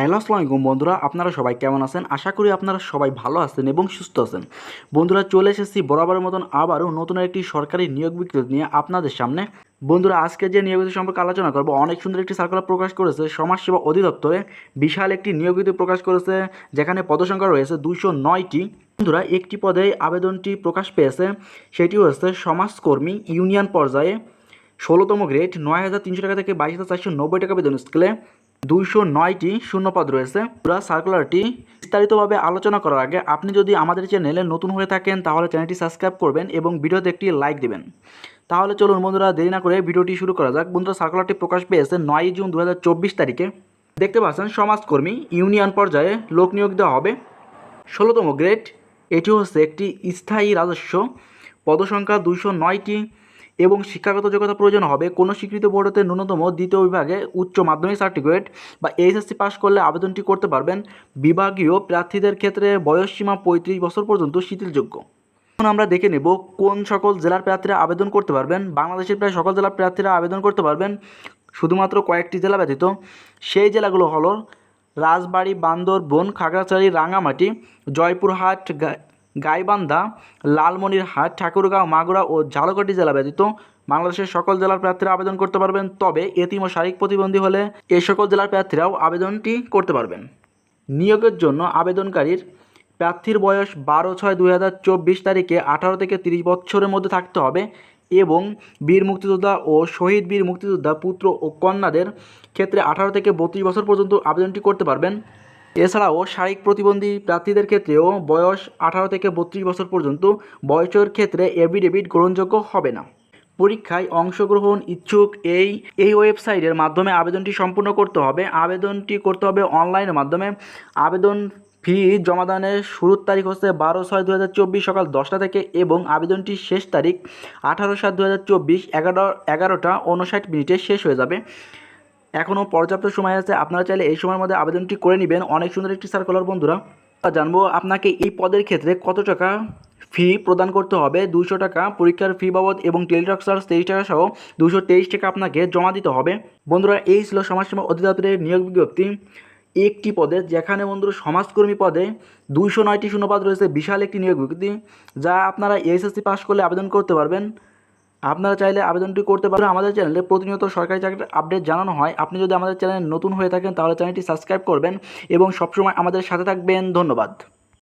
Hello আসসালামু আলাইকুম বন্ধুরা, আপনারা সবাই কেমন আছেন? আশা করি আপনারা সবাই ভালো আছেন এবং সুস্থ আছেন। বন্ধুরা, চলে এসেছি বরাবরের মতন আবারও নতুন একটি সরকারি নিয়োগ বিজ্ঞপ্তি নিয়ে আপনাদের সামনে। বন্ধুরা, আজকে যে নিয়োগ বিজ্ঞপ্তি সম্পর্কে আলোচনা করব, অনেক সুন্দর একটি সার্কুলার প্রকাশ করেছে সমাজসেবা অধিদপ্তরে। বিশাল একটি নিয়োগ বিজ্ঞপ্তি প্রকাশ করেছে, যেখানে পদসংখ্যা রয়েছে 209টি। বন্ধুরা, একটি পদে আবেদনটি প্রকাশ পেয়েছে, সেটি হচ্ছে সমাজকর্মী ইউনিয়ন পর্যায়ে 16তম গ্রেড, 9,300 টাকা থেকে 22,490 টাকা বেতন স্কেলে 209টি শূন্যপদ রয়েছে। পুরো সার্কুলারটি বিস্তারিতভাবে আলোচনা করার আগে আপনি যদি আমাদের চ্যানেলে নতুন হয়ে থাকেন তাহলে চ্যানেলটি সাবস্ক্রাইব করবেন এবং ভিডিওতে একটি লাইক দেবেন। তাহলে চলুন বন্ধুরা, দেরি না করে ভিডিওটি শুরু করা যাক। বন্ধুরা, সার্কুলারটি প্রকাশ পেয়েছে 9 জুন 2024 তারিখে। দেখতে পাচ্ছেন সমাজকর্মী ইউনিয়ন পর্যায়ে লোক নিয়োগ দেওয়া হবে, 16তম গ্রেড। এটি হচ্ছে একটি স্থায়ী রাজস্ব, পদসংখ্যা 209টি এবং শিক্ষাগত যোগ্যতা প্রয়োজন হবে কোনো স্বীকৃত বোর্ড হতে ন্যূনতম দ্বিতীয় বিভাগে উচ্চ মাধ্যমিক সার্টিফিকেট বা এইচএসসি পাস করলে আবেদনটি করতে পারবেন। বিভাগীয় প্রার্থীদের ক্ষেত্রে বয়সসীমা 35 বছর পর্যন্ত শিথিলযোগ্য। এখন আমরা দেখে নেব কোন সকল জেলার প্রার্থীরা আবেদন করতে পারবেন। বাংলাদেশের প্রায় সকল জেলার প্রার্থীরা আবেদন করতে পারবেন, শুধুমাত্র কয়েকটি জেলা ব্যতীত। সেই জেলাগুলো হলো রাজবাড়ী, বান্দরবন, খাগড়াছড়ি, রাঙামাটি, জয়পুরহাট, গাইবান্ধা, লালমনিরহাট, ঠাকুরগাঁও, মাগুরা ও ঝালকাঠি জেলা ব্যতীত বাংলাদেশের সকল জেলার প্রার্থীরা আবেদন করতে পারবেন। তবে এতিম ও শারীরিক প্রতিবন্ধী হলে এই সকল জেলার প্রার্থীরাও আবেদনটি করতে পারবেন। নিয়োগের জন্য আবেদনকারীর প্রার্থীর বয়স 12/6/2024 তারিখে 18 থেকে 30 বছরের মধ্যে থাকতে হবে এবং বীর মুক্তিযোদ্ধা ও শহীদ বীর মুক্তিযোদ্ধা পুত্র ও কন্যাদের ক্ষেত্রে 18 থেকে 32 বছর পর্যন্ত আবেদনটি করতে পারবেন। এছাড়াও শারীরিক প্রতিবন্ধী প্রার্থীদের ক্ষেত্রেও বয়স 18 থেকে 32 বছর পর্যন্ত। বয়সের ক্ষেত্রে এফিডেভিট গ্রহণযোগ্য হবে না। পরীক্ষায় অংশগ্রহণ ইচ্ছুক এই ওয়েবসাইটের মাধ্যমে আবেদনটি সম্পূর্ণ করতে হবে। আবেদনটি করতে হবে অনলাইনের মাধ্যমে। আবেদন ফি জমাদানের শুরুর তারিখ হচ্ছে 12/6/2024 সকাল 10টা থেকে এবং আবেদনটির শেষ তারিখ 18/7/2024 11:59 শেষ হয়ে যাবে। এখনও পর্যাপ্ত সময় আছে, আপনারা চাইলে এই সময়ের মধ্যে আবেদনটি করে নেবেন। অনেক সুন্দর একটি সার্কুলার বন্ধুরা। জানবো আপনাকে এই পদের ক্ষেত্রে কত টাকা ফি প্রদান করতে হবে। 200 টাকা পরীক্ষার ফি বাবদ এবং টেলিটক চার্জ 23 টাকা সহ 223 টাকা আপনাকে জমা দিতে হবে। বন্ধুরা, এই ছিল সমাজসেবা অধিদপ্তরের নিয়োগ বিজ্ঞপ্তি একটি পদে, যেখানে বন্ধুরা সমাজকর্মী পদে 209টি শূন্যপদ রয়েছে। বিশাল একটি নিয়োগ বিজ্ঞপ্তি, যা আপনারা এইচএসসি পাস করলে আবেদন করতে পারবেন। আপনারা চাইলে আবেদনটি করতে পারেন। আমাদের চ্যানেলে প্রতিনিয়ত সরকারি চাকরির আপডেট জানানো হয়। আপনি যদি আমাদের চ্যানেলে নতুন হয়ে থাকেন তাহলে চ্যানেলটি সাবস্ক্রাইব করবেন এবং সবসময় আমাদের সাথে থাকবেন। ধন্যবাদ।